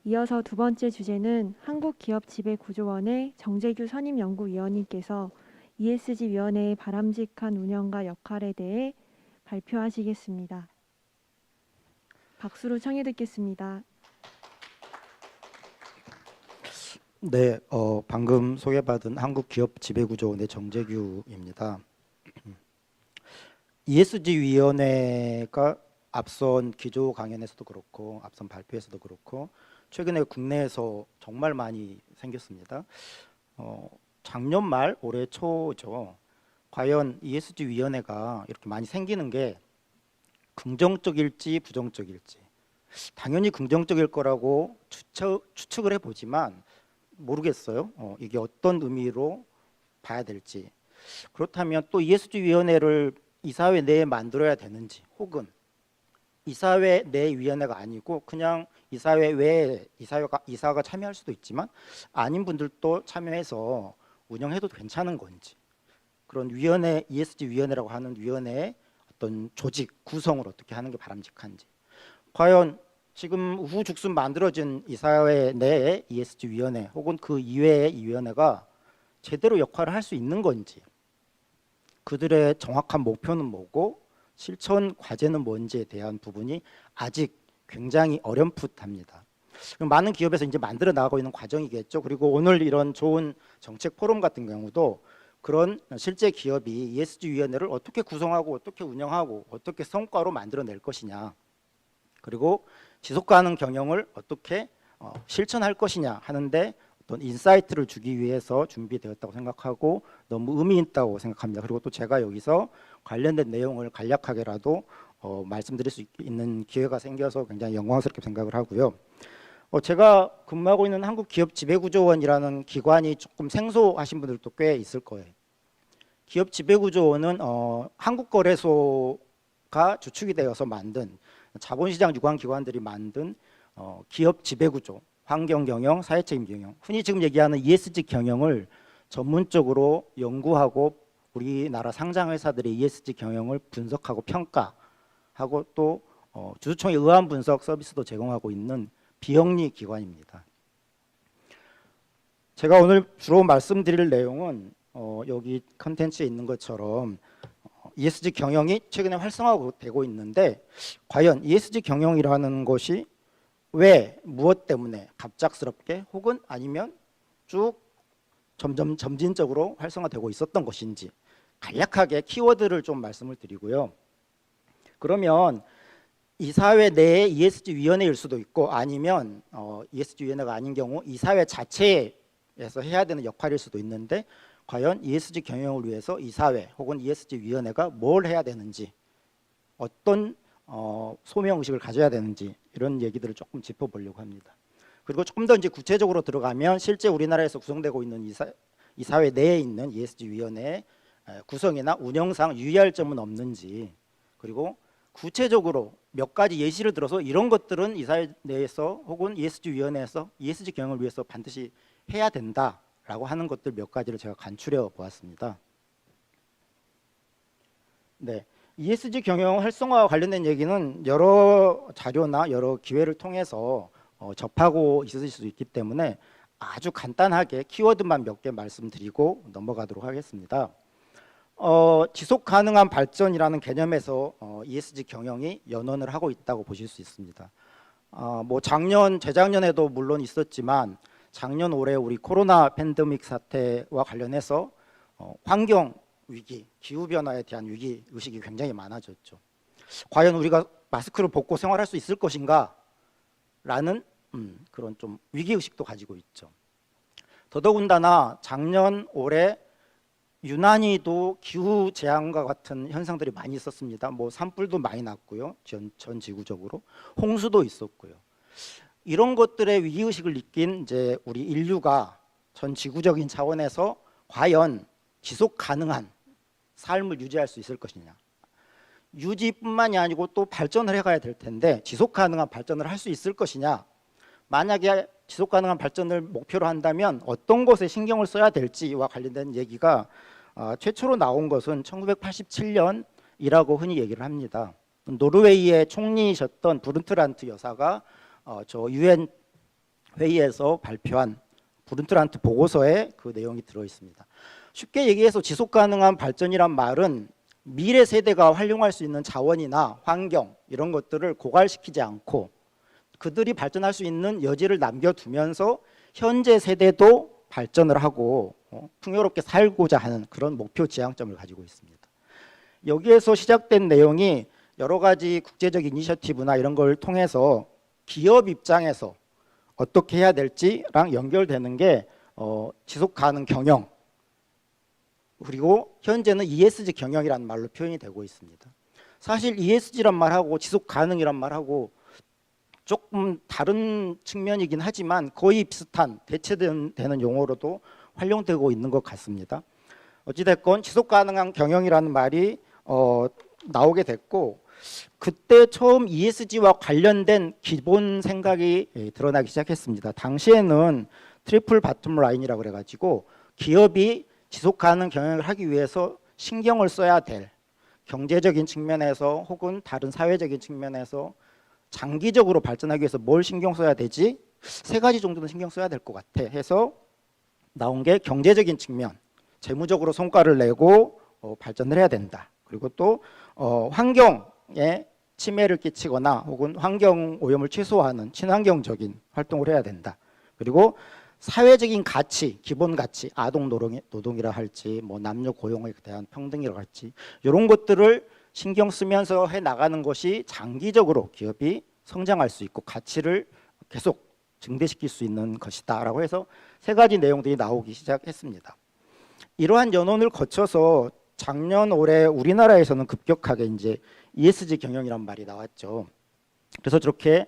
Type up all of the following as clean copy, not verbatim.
이어서 두 번째 주제는 한국기업지배구조원의 정재규 선임연구위원님께서 ESG위원회의 바람직한 운영과 역할에 대해 발표하시겠습니다. 박수로 청해 듣겠습니다. 네, 방금 소개받은 한국기업지배구조원의 정재규입니다. ESG위원회가 앞선 기조 강연에서도 그렇고 앞선 발표에서도 그렇고 최근에 국내에서 정말 많이 생겼습니다. 작년 말 올해 초죠. 과연 ESG위원회가 이렇게 많이 생기는 게 긍정적일지 부정적일지, 당연히 긍정적일 거라고 추측을 해보지만 모르겠어요. 이게 어떤 의미로 봐야 될지. 그렇다면 또 ESG위원회를 이사회 내에 만들어야 되는지, 혹은 이사회 내 위원회가 아니고 그냥 이사회 외에 이사가 참여할 수도 있지만 아닌 분들도 참여해서 운영해도 괜찮은 건지, 그런 위원회, ESG위원회라고 하는 위원회의 어떤 조직 구성을 어떻게 하는 게 바람직한지, 과연 지금 우후죽순 만들어진 이사회 내의 ESG위원회 혹은 그 이외의 이 위원회가 제대로 역할을 할 수 있는 건지, 그들의 정확한 목표는 뭐고 실천 과제는 뭔지에 대한 부분이 아직 굉장히 어렴풋합니다. 많은 기업에서 이제 만들어 나가고 있는 과정이겠죠. 그리고 오늘 이런 좋은 정책 포럼 같은 경우도 그런 실제 기업이 ESG위원회를 어떻게 구성하고 어떻게 운영하고 어떻게 성과로 만들어낼 것이냐, 그리고 지속가능 경영을 어떻게 실천할 것이냐 하는데 어떤 인사이트를 주기 위해서 준비되었다고 생각하고 너무 의미 있다고 생각합니다. 그리고 또 제가 여기서 관련된 내용을 간략하게라도 말씀드릴 수 있는 기회가 생겨서 굉장히 영광스럽게 생각을 하고요. 제가 근무하고 있는 한국기업지배구조원이라는 기관이 조금 생소하신 분들도 꽤 있을 거예요. 기업지배구조원은 한국거래소가 주축이 되어서 만든 자본시장 유관기관들이 만든 기업지배구조, 환경경영, 사회책임경영, 흔히 지금 얘기하는 ESG 경영을 전문적으로 연구하고 우리나라 상장회사들의 ESG 경영을 분석하고 평가하고 또 주주총회 의안 분석 서비스도 제공하고 있는 비영리 기관입니다. 제가 오늘 주로 말씀드릴 내용은 여기 컨텐츠에 있는 것처럼 ESG 경영이 최근에 활성화되고 있는데, 과연 ESG 경영이라는 것이 왜, 무엇 때문에 갑작스럽게 혹은 아니면 쭉 점진적으로 활성화되고 있었던 것인지 간략하게 키워드를 좀 말씀을 드리고요. 그러면 이사회 내의 ESG위원회일 수도 있고 아니면 ESG위원회가 아닌 경우 이사회 자체에서 해야 되는 역할일 수도 있는데, 과연 ESG 경영을 위해서 이사회 혹은 ESG위원회가 뭘 해야 되는지, 어떤 소명의식을 가져야 되는지, 이런 얘기들을 조금 짚어보려고 합니다. 그리고 조금 더 이제 구체적으로 들어가면 실제 우리나라에서 구성되고 있는 이사회 내에 있는 ESG위원회의 구성이나 운영상 유의할 점은 없는지, 그리고 구체적으로 몇 가지 예시를 들어서 이런 것들은 이사회 내에서 혹은 ESG위원회에서 ESG 경영을 위해서 반드시 해야 된다라고 하는 것들 몇 가지를 제가 간추려 보았습니다. 네, ESG 경영 활성화와 관련된 얘기는 여러 자료나 여러 기회를 통해서 접하고 있으실 수 있기 때문에 아주 간단하게 키워드만 몇 개 말씀드리고 넘어가도록 하겠습니다. 지속 가능한 발전이라는 개념에서 ESG 경영이 연원을 하고 있다고 보실 수 있습니다. 뭐 재작년에도 물론 있었지만 작년 올해 우리 코로나 팬데믹 사태와 관련해서 환경 위기, 기후 변화에 대한 위기 의식이 굉장히 많아졌죠. 과연 우리가 마스크를 벗고 생활할 수 있을 것인가? 라는 그런 좀 위기 의식도 가지고 있죠. 더더군다나 작년 올해 유난히도 기후 재앙과 같은 현상들이 많이 있었습니다. 뭐 산불도 많이 났고요. 전 지구적으로 홍수도 있었고요. 이런 것들의 위기 의식을 느낀 이제 우리 인류가 전 지구적인 차원에서 과연 지속 가능한 삶을 유지할 수 있을 것이냐, 유지뿐만이 아니고 또 발전을 해가야 될 텐데 지속 가능한 발전을 할 수 있을 것이냐, 만약에 지속 가능한 발전을 목표로 한다면 어떤 것에 신경을 써야 될지와 관련된 얘기가 최초로 나온 것은 1987년이라고 흔히 얘기를 합니다. 노르웨이의 총리이셨던 브룬트란트 여사가 저 유엔 회의에서 발표한 브룬트란트 보고서에 그 내용이 들어 있습니다. 쉽게 얘기해서 지속 가능한 발전이란 말은 미래 세대가 활용할 수 있는 자원이나 환경 이런 것들을 고갈시키지 않고 그들이 발전할 수 있는 여지를 남겨두면서 현재 세대도 발전을 하고 풍요롭게 살고자 하는 그런 목표 지향점을 가지고 있습니다. 여기에서 시작된 내용이 여러 가지 국제적 이니셔티브나 이런 걸 통해서 기업 입장에서 어떻게 해야 될지랑 연결되는 게 지속 가능 경영, 그리고 현재는 ESG 경영이라는 말로 표현이 되고 있습니다. 사실 ESG란 말하고 지속 가능이란 말하고 조금 다른 측면이긴 하지만 거의 비슷한 대체되는 용어로도 활용되고 있는 것 같습니다. 어찌됐건 지속 가능한 경영이라는 말이 나오게 됐고, 그때 처음 ESG와 관련된 기본 생각이 드러나기 시작했습니다. 당시에는 트리플 바텀 라인이라고 그래가지고 기업이 지속 가능 경영을 하기 위해서 신경을 써야 될 경제적인 측면에서 혹은 다른 사회적인 측면에서 장기적으로 발전하기 위해서 뭘 신경 써야 되지? 세 가지 정도는 신경 써야 될 것 같아 해서 나온 게 경제적인 측면, 재무적으로 성과를 내고 발전을 해야 된다. 그리고 또 환경에 침해를 끼치거나 혹은 환경 오염을 최소화하는 친환경적인 활동을 해야 된다. 그리고 사회적인 가치, 기본 가치, 아동 노동이라 할지 뭐 남녀 고용에 대한 평등이라 할지 이런 것들을 신경 쓰면서 해 나가는 것이 장기적으로 기업이 성장할 수 있고 가치를 계속 증대시킬 수 있는 것이다라고 해서 세 가지 내용들이 나오기 시작했습니다. 이러한 연원을 거쳐서 작년 올해 우리나라에서는 급격하게 이제 ESG 경영이란 말이 나왔죠. 그래서 저렇게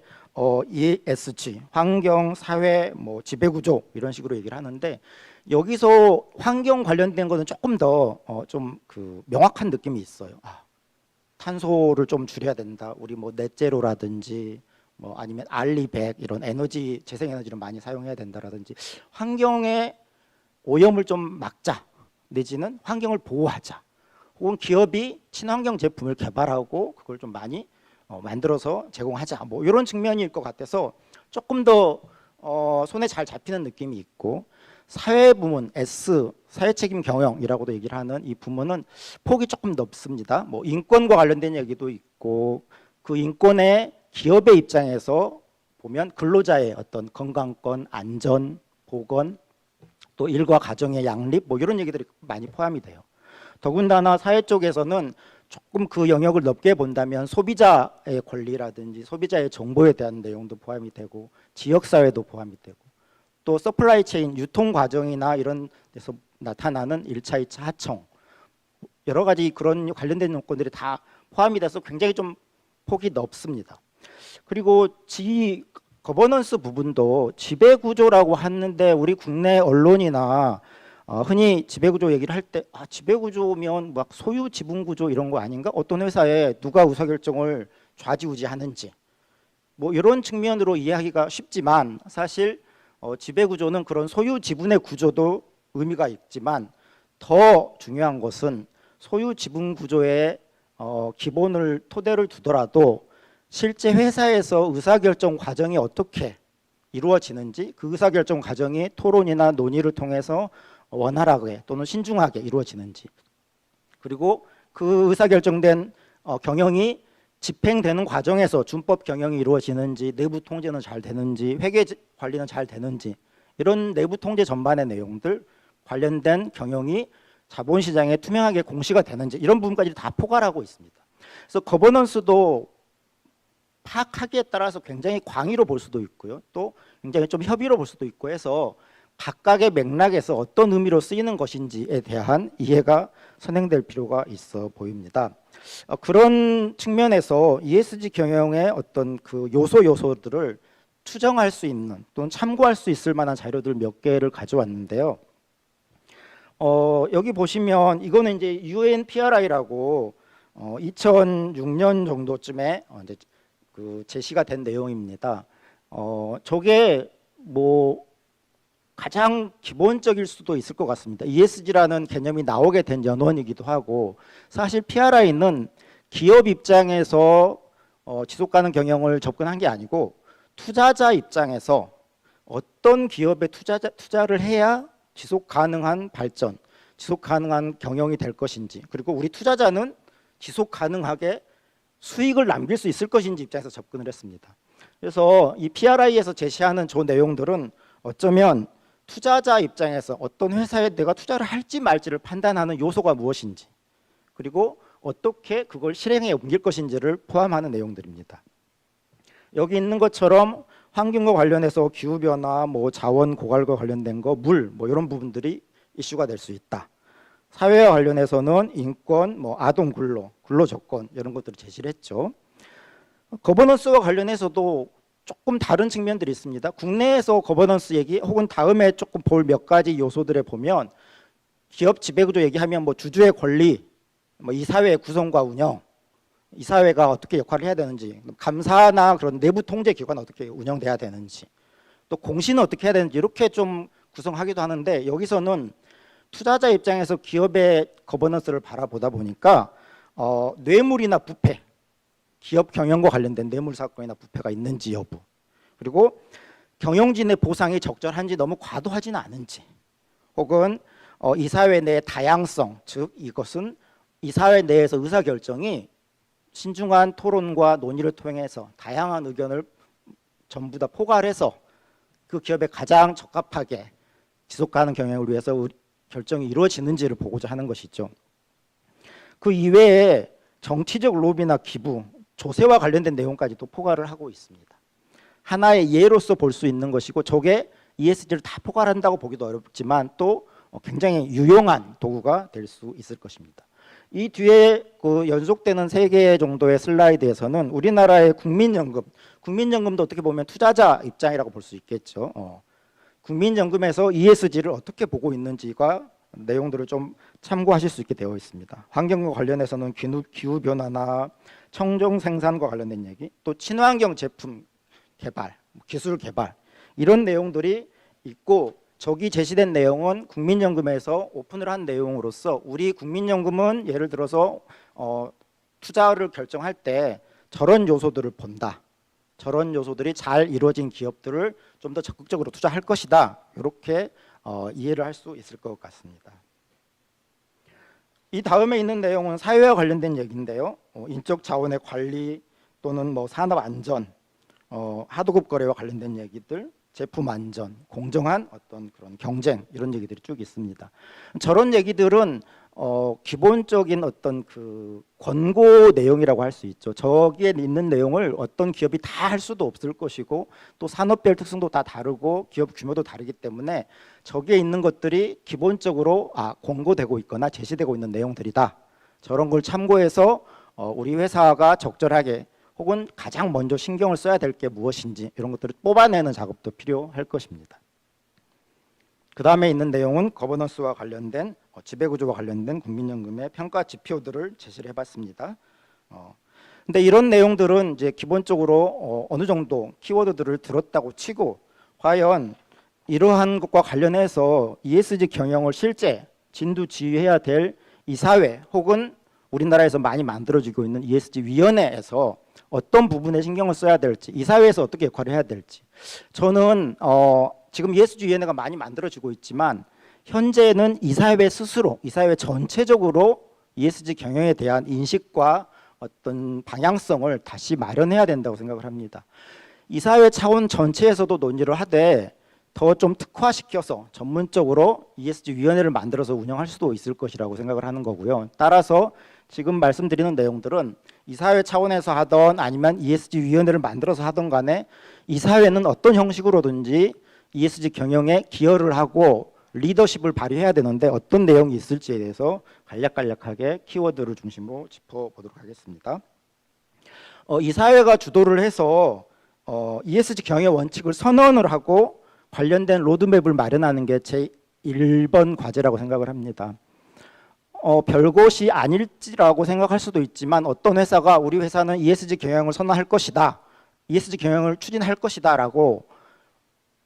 ESG, 환경, 사회, 뭐 지배구조 이런 식으로 얘기를 하는데 여기서 환경 관련된 거는 조금 더 좀 그 명확한 느낌이 있어요. 탄소를 좀 줄여야 된다. 우리 뭐 넷제로라든지 뭐 아니면 알리100 이런 에너지 재생에너지를 많이 사용해야 된다라든지 환경의 오염을 좀 막자 내지는 환경을 보호하자. 혹은 기업이 친환경 제품을 개발하고 그걸 좀 많이 만들어서 제공하자. 뭐 이런 측면일 것 같아서 조금 더 손에 잘 잡히는 느낌이 있고 사회 부문 S 사회책임 경영이라고도 얘기를 하는 이 부문은 폭이 조금 넓습니다. 뭐 인권과 관련된 얘기도 있고 그 인권의 기업의 입장에서 보면 근로자의 어떤 건강권, 안전, 보건 또 일과 가정의 양립 뭐 이런 얘기들이 많이 포함이 돼요. 더군다나 사회 쪽에서는 조금 그 영역을 넓게 본다면 소비자의 권리라든지 소비자의 정보에 대한 내용도 포함이 되고 지역사회도 포함이 되고 또 서플라이 체인 유통 과정이나 이런 데서 나타나는 1차, 2차 하청 여러 가지 그런 관련된 요건들이 다 포함이 돼서 굉장히 좀 폭이 넓습니다. 그리고 거버넌스 부분도 지배구조라고 하는데 우리 국내 언론이나 흔히 지배구조 얘기를 할 때 지배구조면 막 소유 지분구조 이런 거 아닌가? 어떤 회사에 누가 의사결정을 좌지우지하는지 뭐 이런 측면으로 이해하기가 쉽지만 사실 지배구조는 그런 소유 지분의 구조도 의미가 있지만 더 중요한 것은 소유 지분구조의 기본을 토대를 두더라도 실제 회사에서 의사결정 과정이 어떻게 이루어지는지 그 의사결정 과정이 토론이나 논의를 통해서 원활하게 또는 신중하게 이루어지는지 그리고 그 의사결정된 경영이 집행되는 과정에서 준법 경영이 이루어지는지 내부 통제는 잘 되는지 회계 관리는 잘 되는지 이런 내부 통제 전반의 내용들 관련된 경영이 자본시장에 투명하게 공시가 되는지 이런 부분까지 다 포괄하고 있습니다. 그래서 거버넌스도 파악하기에 따라서 굉장히 광의로 볼 수도 있고요. 또 굉장히 좀 협의로 볼 수도 있고 해서 각각의 맥락에서 어떤 의미로 쓰이는 것인지에 대한 이해가 선행될 필요가 있어 보입니다. 그런 측면에서 ESG 경영의 어떤 그 요소들을 추정할 수 있는 또는 참고할 수 있을 만한 자료들 몇 개를 가져왔는데요. 여기 보시면 이거는 이제 UNPRI라고 2006년 정도쯤에 이제 그 제시가 된 내용입니다. 저게 뭐 가장 기본적일 수도 있을 것 같습니다. ESG라는 개념이 나오게 된 연원이기도 하고 사실 PRI는 기업 입장에서 지속가능 경영을 접근한 게 아니고 투자자 입장에서 어떤 기업에 투자를 해야 지속 가능한 발전, 지속 가능한 경영이 될 것인지, 그리고 우리 투자자는 지속 가능하게 수익을 남길 수 있을 것인지 입장에서 접근을 했습니다. 그래서 이 PRI에서 제시하는 저 내용들은 어쩌면 투자자 입장에서 어떤 회사에 내가 투자를 할지 말지를 판단하는 요소가 무엇인지, 그리고 어떻게 그걸 실행에 옮길 것인지를 포함하는 내용들입니다. 여기 있는 것처럼 환경과 관련해서 기후변화, 뭐 자원 고갈과 관련된 거, 물, 뭐 이런 부분들이 이슈가 될 수 있다. 사회와 관련해서는 인권, 뭐 아동 근로 조건 이런 것들을 제시를 했죠. 거버넌스와 관련해서도 조금 다른 측면들이 있습니다. 국내에서 거버넌스 얘기 혹은 다음에 조금 볼 몇 가지 요소들에 보면 기업 지배구조 얘기하면 뭐 주주의 권리, 뭐 이사회의 구성과 운영, 이사회가 어떻게 역할을 해야 되는지, 감사나 그런 내부 통제 기관 어떻게 운영돼야 되는지, 또 공시는 어떻게 해야 되는지 이렇게 좀 구성하기도 하는데, 여기서는 투자자 입장에서 기업의 거버넌스를 바라보다 보니까 뇌물이나 부패, 기업 경영과 관련된 뇌물 사건이나 부패가 있는지 여부, 그리고 경영진의 보상이 적절한지 너무 과도하지는 않은지, 혹은 이사회 내의 다양성, 즉 이것은 이사회 내에서 의사결정이 신중한 토론과 논의를 통해서 다양한 의견을 전부 다 포괄해서 그 기업에 가장 적합하게 지속가능 경영을 위해서 결정이 이루어지는지를 보고자 하는 것이죠. 그 이외에 정치적 로비나 기부, 조세와 관련된 내용까지도 포괄을 하고 있습니다. 하나의 예로서 볼 수 있는 것이고, 저게 ESG를 다 포괄한다고 보기도 어렵지만 또 굉장히 유용한 도구가 될 수 있을 것입니다. 이 뒤에 그 연속되는 3개 정도의 슬라이드에서는 우리나라의 국민연금도 어떻게 보면 투자자 입장이라고 볼 수 있겠죠. 국민연금에서 ESG를 어떻게 보고 있는지가 내용들을 좀 참고하실 수 있게 되어 있습니다. 환경과 관련해서는 기후변화나 청정 생산과 관련된 얘기, 또 친환경 제품 개발, 기술 개발, 이런 내용들이 있고, 저기 제시된 내용은 국민연금에서 오픈을 한 내용으로서 우리 국민연금은 예를 들어서 투자를 결정할 때 저런 요소들을 본다, 저런 요소들이 잘 이루어진 기업들을 좀 더 적극적으로 투자할 것이다, 이렇게 이해를 할 수 있을 것 같습니다. 이 다음에 있는 내용은 사회와 관련된 얘기인데요. 인적 자원의 관리 또는 뭐 산업 안전, 하도급 거래와 관련된 얘기들, 제품 안전, 공정한 어떤 그런 경쟁, 이런 얘기들이 쭉 있습니다. 저런 얘기들은 기본적인 어떤 그 권고 내용이라고 할 수 있죠. 저기에 있는 내용을 어떤 기업이 다 할 수도 없을 것이고, 또 산업별 특성도 다 다르고 기업 규모도 다르기 때문에 저기에 있는 것들이 기본적으로 권고되고 있거나 제시되고 있는 내용들이다. 저런 걸 참고해서 우리 회사가 적절하게 혹은 가장 먼저 신경을 써야 될 게 무엇인지 이런 것들을 뽑아내는 작업도 필요할 것입니다. 그 다음에 있는 내용은 거버넌스와 관련된 지배구조와 관련된 국민연금의 평가 지표들을 제시를 해봤습니다. 근데 이런 내용들은 이제 기본적으로 어느 정도 키워드들을 들었다고 치고, 과연 이러한 것과 관련해서 ESG 경영을 실제 진두지휘해야 될 이사회 혹은 우리나라에서 많이 만들어지고 있는 ESG 위원회에서 어떤 부분에 신경을 써야 될지, 이사회에서 어떻게 역할을 해야 될지, 저는 지금 ESG 위원회가 많이 만들어지고 있지만 현재는 이사회 스스로, 이사회 전체적으로 ESG 경영에 대한 인식과 어떤 방향성을 다시 마련해야 된다고 생각을 합니다. 이사회 차원 전체에서도 논의를 하되 더 좀 특화시켜서 전문적으로 ESG 위원회를 만들어서 운영할 수도 있을 것이라고 생각을 하는 거고요. 따라서 지금 말씀드리는 내용들은 이사회 차원에서 하던 아니면 ESG 위원회를 만들어서 하던 간에 이사회는 어떤 형식으로든지 ESG 경영에 기여를 하고 리더십을 발휘해야 되는데 어떤 내용이 있을지에 대해서 간략간략하게 키워드를 중심으로 짚어보도록 하겠습니다. 이사회가 주도를 해서 ESG 경영 원칙을 선언을 하고 관련된 로드맵을 마련하는 게 제 1번 과제라고 생각을 합니다. 별것이 아닐지라고 생각할 수도 있지만 어떤 회사가 우리 회사는 ESG 경영을 선언할 것이다, ESG 경영을 추진할 것이다 라고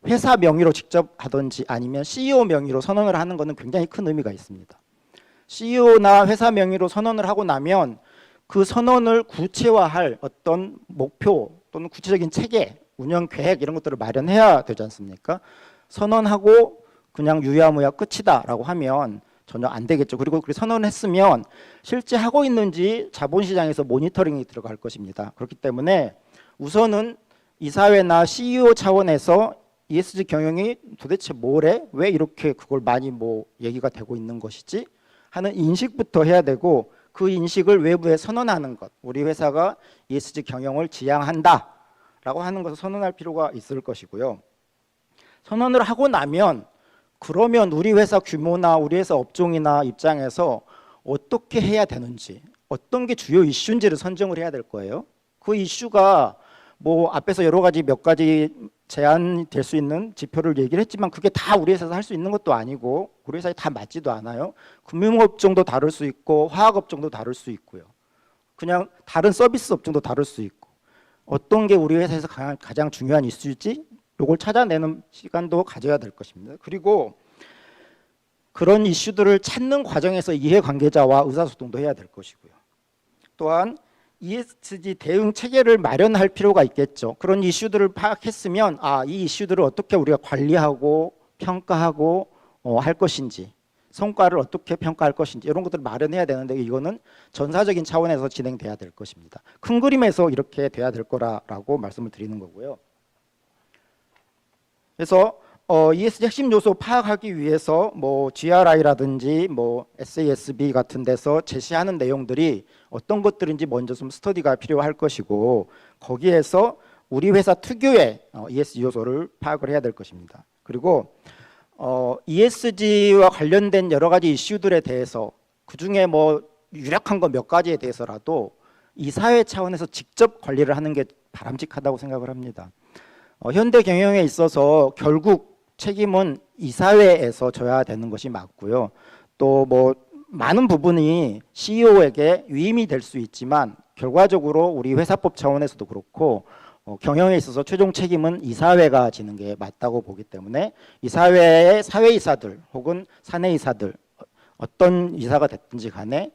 회사 명의로 직접 하든지 아니면 CEO 명의로 선언을 하는 것은 굉장히 큰 의미가 있습니다. CEO나 회사 명의로 선언을 하고 나면 그 선언을 구체화할 어떤 목표 또는 구체적인 체계, 운영 계획 이런 것들을 마련해야 되지 않습니까? 선언하고 그냥 유야무야 끝이다라고 하면 전혀 안 되겠죠. 그리고 그 선언했으면 실제 하고 있는지 자본시장에서 모니터링이 들어갈 것입니다. 그렇기 때문에 우선은 이사회나 CEO 차원에서 ESG 경영이 도대체 뭐래? 왜 이렇게 그걸 많이 뭐 얘기가 되고 있는 것이지? 하는 인식부터 해야 되고, 그 인식을 외부에 선언하는 것, 우리 회사가 ESG 경영을 지향한다라고 하는 것을 선언할 필요가 있을 것이고요. 선언을 하고 나면 그러면 우리 회사 규모나 우리 회사 업종이나 입장에서 어떻게 해야 되는지, 어떤 게 주요 이슈인지를 선정을 해야 될 거예요. 그 이슈가 뭐 앞에서 여러 가지 몇 가지 제한될 수 있는 지표를 얘기를 했지만 그게 다 우리 회사에서 할 수 있는 것도 아니고 우리 회사에 다 맞지도 않아요. 금융업종도 다를 수 있고 화학업종도 다를 수 있고요. 그냥 다른 서비스 업종도 다를 수 있고, 어떤 게 우리 회사에서 가장 중요한 이슈일지 이걸 찾아내는 시간도 가져야 될 것입니다. 그리고 그런 이슈들을 찾는 과정에서 이해관계자와 의사소통도 해야 될 것이고요. 또한 ESG 대응 체계를 마련할 필요가 있겠죠. 그런 이슈들을 파악했으면 이 이슈들을 어떻게 우리가 관리하고 평가하고 할 것인지, 성과를 어떻게 평가할 것인지 이런 것들을 마련해야 되는데, 이거는 전사적인 차원에서 진행돼야 될 것입니다. 큰 그림에서 이렇게 돼야 될 거라고 말씀을 드리는 거고요. 그래서 ESG 핵심 요소 파악하기 위해서 뭐 GRI라든지 뭐 SASB 같은 데서 제시하는 내용들이 어떤 것들인지 먼저 좀 스터디가 필요할 것이고, 거기에서 우리 회사 특유의 ESG 요소를 파악을 해야 될 것입니다. 그리고 ESG와 관련된 여러 가지 이슈들에 대해서 그중에 뭐 유력한 거 몇 가지에 대해서라도 이사회 차원에서 직접 관리를 하는 게 바람직하다고 생각을 합니다. 현대 경영에 있어서 결국 책임은 이사회에서 져야 되는 것이 맞고요. 또 뭐 많은 부분이 CEO에게 위임이 될 수 있지만 결과적으로 우리 회사법 차원에서도 그렇고 경영에 있어서 최종 책임은 이사회가 지는 게 맞다고 보기 때문에 이사회의 사회이사들 혹은 사내이사들, 어떤 이사가 됐든지 간에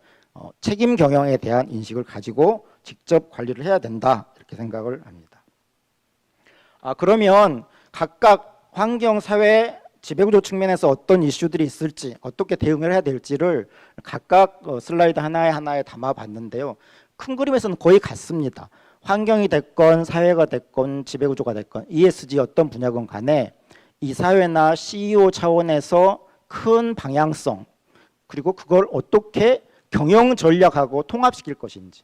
책임 경영에 대한 인식을 가지고 직접 관리를 해야 된다, 이렇게 생각을 합니다. 그러면 각각 환경, 사회, 지배구조 측면에서 어떤 이슈들이 있을지, 어떻게 대응을 해야 될지를 각각 슬라이드 하나에 담아봤는데요. 큰 그림에서는 거의 같습니다. 환경이 됐건 사회가 됐건 지배구조가 됐건 ESG 어떤 분야건 간에 이사회나 CEO 차원에서 큰 방향성, 그리고 그걸 어떻게 경영 전략하고 통합시킬 것인지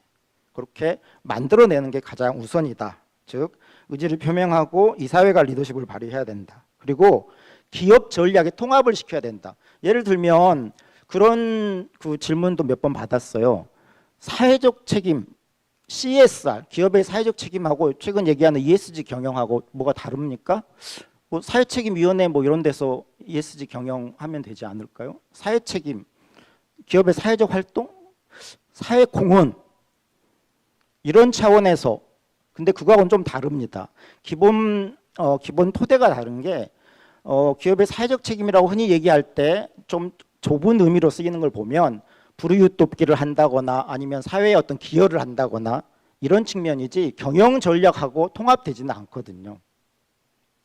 그렇게 만들어내는 게 가장 우선이다. 즉 의지를 표명하고 이사회가 리더십을 발휘해야 된다. 그리고 기업 전략에 통합을 시켜야 된다. 예를 들면 그런 그 질문도 몇 번 받았어요. 사회적 책임, CSR, 기업의 사회적 책임하고 최근 얘기하는 ESG 경영하고 뭐가 다릅니까? 뭐 사회책임위원회 뭐 이런 데서 ESG 경영하면 되지 않을까요? 사회책임, 기업의 사회적 활동, 사회공헌 이런 차원에서, 근데 그거하고는 좀 다릅니다. 기본 토대가 다른 게 기업의 사회적 책임이라고 흔히 얘기할 때 좀 좁은 의미로 쓰이는 걸 보면 불이웃 돕기를 한다거나 아니면 사회에 어떤 기여를 한다거나 이런 측면이지 경영 전략하고 통합되지는 않거든요.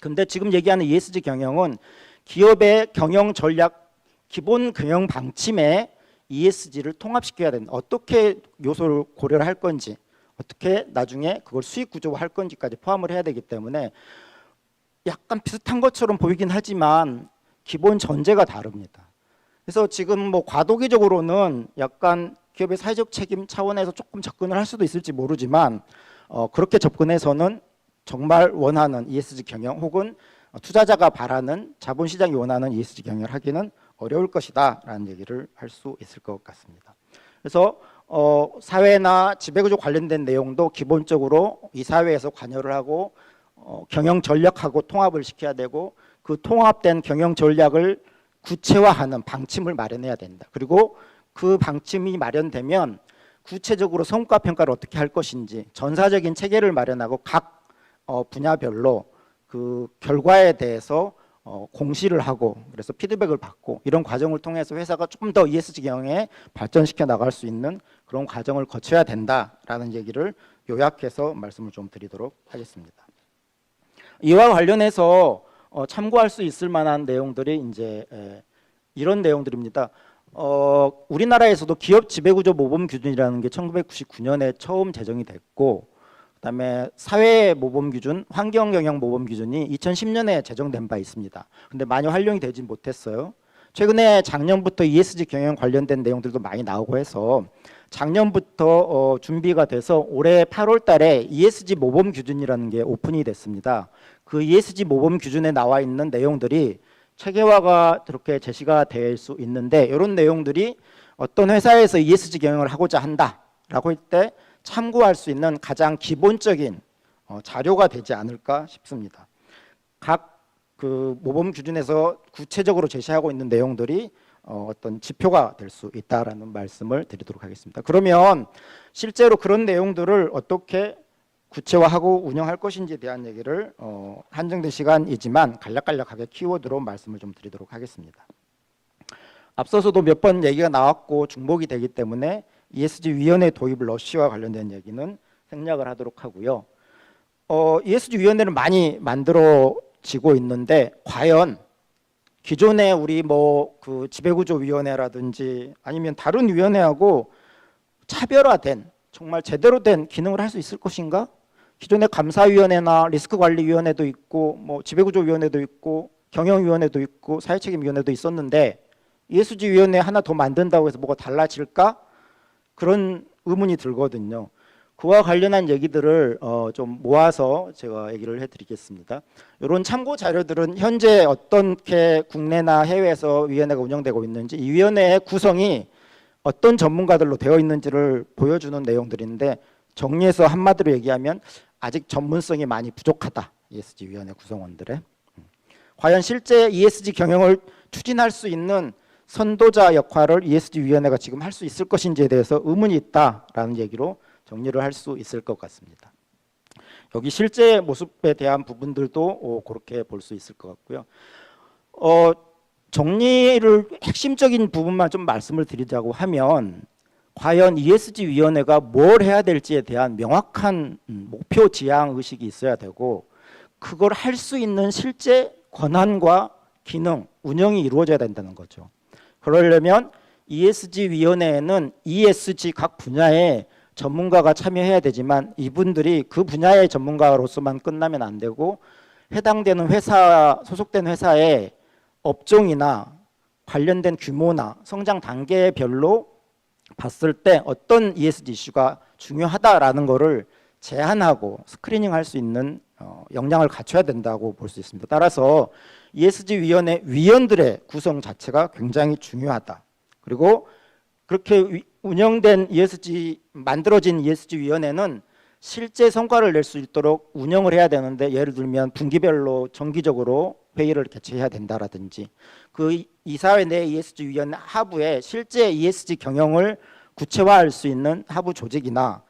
근데 지금 얘기하는 ESG 경영은 기업의 경영 전략, 기본 경영 방침에 ESG를 통합시켜야 된다. 어떻게 요소를 고려를 할 건지, 어떻게 나중에 그걸 수익 구조화할 건지까지 포함을 해야 되기 때문에 약간 비슷한 것처럼 보이긴 하지만 기본 전제가 다릅니다. 그래서 지금 뭐 과도기적으로는 약간 기업의 사회적 책임 차원에서 조금 접근을 할 수도 있을지 모르지만 그렇게 접근해서는 정말 원하는 ESG 경영 혹은 투자자가 바라는, 자본시장이 원하는 ESG 경영을 하기는 어려울 것이다 라는 얘기를 할 수 있을 것 같습니다. 그래서 사회나 지배구조 관련된 내용도 기본적으로 이사회에서 관여를 하고 경영 전략하고 통합을 시켜야 되고, 그 통합된 경영 전략을 구체화하는 방침을 마련해야 된다. 그리고 그 방침이 마련되면 구체적으로 성과 평가를 어떻게 할 것인지 전사적인 체계를 마련하고 각 분야별로 그 결과에 대해서 공시를 하고, 그래서 피드백을 받고, 이런 과정을 통해서 회사가 조금 더 ESG 경영에 발전시켜 나갈 수 있는 그런 과정을 거쳐야 된다라는 얘기를 요약해서 말씀을 좀 드리도록 하겠습니다. 이와 관련해서 참고할 수 있을 만한 내용들이 이제 이런 내용들입니다. 우리나라에서도 기업 지배구조 모범 기준이라는 게 1999년에 처음 제정이 됐고, 그다음에 사회 모범 기준, 환경 경영 모범 기준이 2010년에 제정된 바 있습니다. 근데 많이 활용이 되지 못했어요. 최근에 작년부터 ESG 경영 관련된 내용들도 많이 나오고 해서 작년부터 준비가 돼서 올해 8월 달에 ESG 모범 기준이라는 게 오픈이 됐습니다. 그 ESG 모범 기준에 나와 있는 내용들이 체계화가 그렇게 제시가 될 수 있는데, 이런 내용들이 어떤 회사에서 ESG 경영을 하고자 한다라고 할 때 참고할 수 있는 가장 기본적인 자료가 되지 않을까 싶습니다. 각 그 모범 기준에서 구체적으로 제시하고 있는 내용들이 어떤 지표가 될 수 있다라는 말씀을 드리도록 하겠습니다. 그러면 실제로 그런 내용들을 어떻게 구체화하고 운영할 것인지에 대한 얘기를 한정된 시간이지만 간략간략하게 키워드로 말씀을 좀 드리도록 하겠습니다. 앞서서도 몇 번 얘기가 나왔고 중복이 되기 때문에 ESG 위원회 도입 러시와 관련된 얘기는 생략을 하도록 하고요. ESG 위원회를 많이 만들어지고 있는데, 과연 기존에 우리 그 지배구조위원회라든지 아니면 다른 위원회하고 차별화된 정말 제대로 된 기능을 할 수 있을 것인가? 기존에 감사위원회나 리스크관리위원회도 있고 뭐 지배구조위원회도 있고 경영위원회도 있고 사회책임위원회도 있었는데 ESG위원회 하나 더 만든다고 해서 뭐가 달라질까? 그런 의문이 들거든요. 그와 관련한 얘기들을 좀 모아서 제가 얘기를 해드리겠습니다. 이런 참고 자료들은 현재 어떻게 국내나 해외에서 위원회가 운영되고 있는지, 이 위원회의 구성이 어떤 전문가들로 되어 있는지를 보여주는 내용들인데, 정리해서 한마디로 얘기하면 아직 전문성이 많이 부족하다. ESG위원회 구성원들의. 과연 실제 ESG 경영을 추진할 수 있는 선도자 역할을 ESG위원회가 지금 할 수 있을 것인지에 대해서 의문이 있다라는 얘기로 정리를 할 수 있을 것 같습니다. 여기 실제 모습에 대한 부분들도 그렇게 볼 수 있을 것 같고요. 정리를 핵심적인 부분만 좀 말씀을 드리자고 하면, 과연 ESG위원회가 뭘 해야 될지에 대한 명확한 목표 지향 의식이 있어야 되고, 그걸 할 수 있는 실제 권한과 기능, 운영이 이루어져야 된다는 거죠. 그러려면 ESG위원회에는 ESG 각 분야에 전문가가 참여해야 되지만, 이분들이 그 분야의 전문가로서만 끝나면 안 되고 해당되는 회사, 소속된 회사의 업종이나 관련된 규모나 성장 단계별로 봤을 때 어떤 ESG 이슈가 중요하다라는 거를 제한하고 스크리닝할 수 있는 역량을 갖춰야 된다고 볼 수 있습니다. 따라서 ESG위원회 위원들의 구성 자체가 굉장히 중요하다. 그리고 그렇게 운영된 만들어진 ESG위원회는 실제 성과를 낼 수 있도록 운영을 해야 되는데, 예를 들면 분기별로 정기적으로 회의를 개최해야 된다라든지, 그 이사회 내 ESG위원회 하부에 실제 ESG 경영을 구체화할 수 있는 하부 조직이나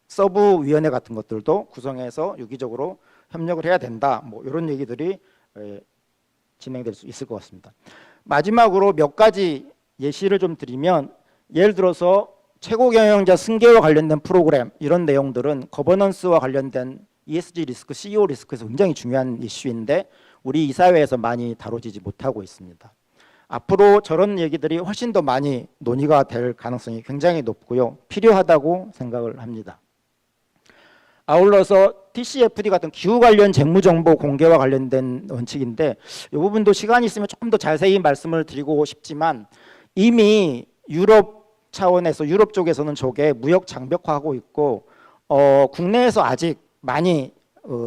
서브위원회 같은 것들도 구성해서 유기적으로 협력을 해야 된다. 뭐 이런 얘기들이 진행될 수 있을 것 같습니다. 마지막으로 몇 가지 예시를 좀 드리면, 예를 들어서 최고 경영자 승계와 관련된 프로그램, 이런 내용들은 거버넌스와 관련된 ESG 리스크, CEO 리스크에서 굉장히 중요한 이슈인데 우리 이사회에서 많이 다뤄지지 못하고 있습니다. 앞으로 저런 얘기들이 훨씬 더 많이 논의가 될 가능성이 굉장히 높고요. 필요하다고 생각을 합니다. 아울러서 TCFD 같은 기후 관련 재무정보 공개와 관련된 원칙인데, 이 부분도 시간이 있으면 조금 더 자세히 말씀을 드리고 싶지만, 이미 유럽 차원에서, 유럽 쪽에서는 저게 무역 장벽화하고 있고 국내에서 아직 많이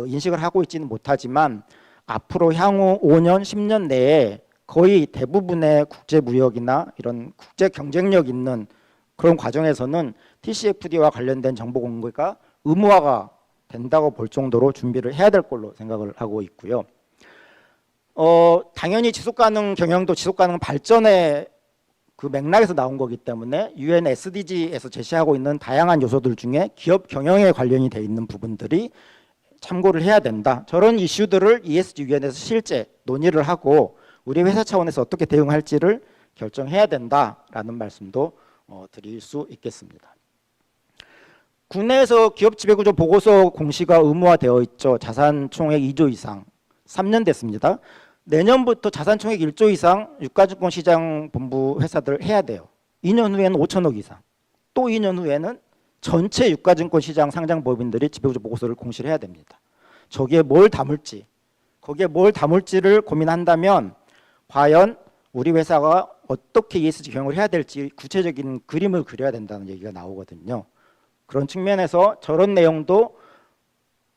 인식을 하고 있지는 못하지만, 앞으로 향후 5년, 10년 내에 거의 대부분의 국제 무역이나 이런 국제 경쟁력 있는 그런 과정에서는 TCFD와 관련된 정보 공개가 의무화가 된다고 볼 정도로 준비를 해야 될 걸로 생각을 하고 있고요. 당연히 지속가능 경영도 지속가능 발전의 그 맥락에서 나온 거기 때문에 UN SDG에서 제시하고 있는 다양한 요소들 중에 기업 경영에 관련이 돼 있는 부분들이 참고를 해야 된다. 저런 이슈들을 ESG위원회에서 실제 논의를 하고 우리 회사 차원에서 어떻게 대응할지를 결정해야 된다라는 말씀도 드릴 수 있겠습니다. 국내에서 기업 지배구조 보고서 공시가 의무화되어 있죠. 자산 총액 2조 이상. 3년 됐습니다. 내년부터 자산총액 1조 이상 유가증권시장본부 회사들 해야 돼요. 2년 후에는 5천억 이상. 또 2년 후에는 전체 유가증권시장 상장법인들이 지배구조 보고서를 공시를 해야 됩니다. 저기에 뭘 담을지, 거기에 뭘 담을지를 고민한다면 과연 우리 회사가 어떻게 ESG 경영을 해야 될지 구체적인 그림을 그려야 된다는 얘기가 나오거든요. 그런 측면에서 저런 내용도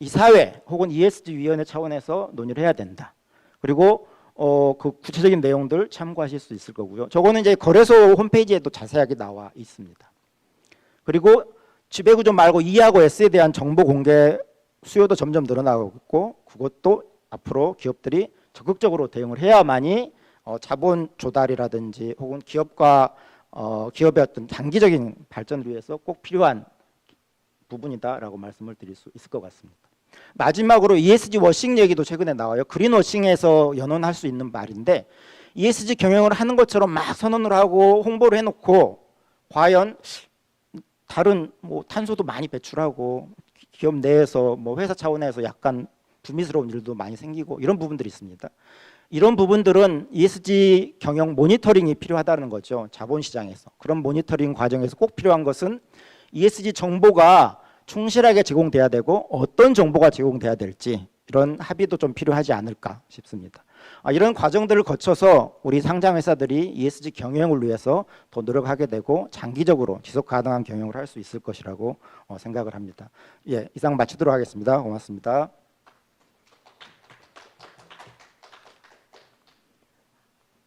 이사회 혹은 ESG위원회 차원에서 논의를 해야 된다. 그리고 그 구체적인 내용들 참고하실 수 있을 거고요. 저거는 이제 거래소 홈페이지에도 자세하게 나와 있습니다. 그리고 지배구조 말고 E하고 S에 대한 정보 공개 수요도 점점 늘어나고 있고 그것도 앞으로 기업들이 적극적으로 대응을 해야만이 자본 조달이라든지 혹은 기업과 기업의 어떤 장기적인 발전을 위해서 꼭 필요한 부분이다라고 말씀을 드릴 수 있을 것 같습니다. 마지막으로 ESG 워싱 얘기도 최근에 나와요. 그린 워싱에서 연원할 수 있는 말인데 ESG 경영을 하는 것처럼 막 선언을 하고 홍보를 해놓고 과연 다른 뭐 탄소도 많이 배출하고 기업 내에서 뭐 회사 차원에서 약간 불미스러운 일도 많이 생기고 이런 부분들이 있습니다. 이런 부분들은 ESG 경영 모니터링이 필요하다는 거죠. 자본시장에서. 그런 모니터링 과정에서 꼭 필요한 것은 ESG 정보가 충실하게 제공돼야 되고 어떤 정보가 제공돼야 될지 이런 합의도 좀 필요하지 않을까 싶습니다. 이런 과정들을 거쳐서 우리 상장회사들이 ESG 경영을 위해서 더 노력하게 되고 장기적으로 지속 가능한 경영을 할 수 있을 것이라고 생각을 합니다. 예, 이상 마치도록 하겠습니다. 고맙습니다.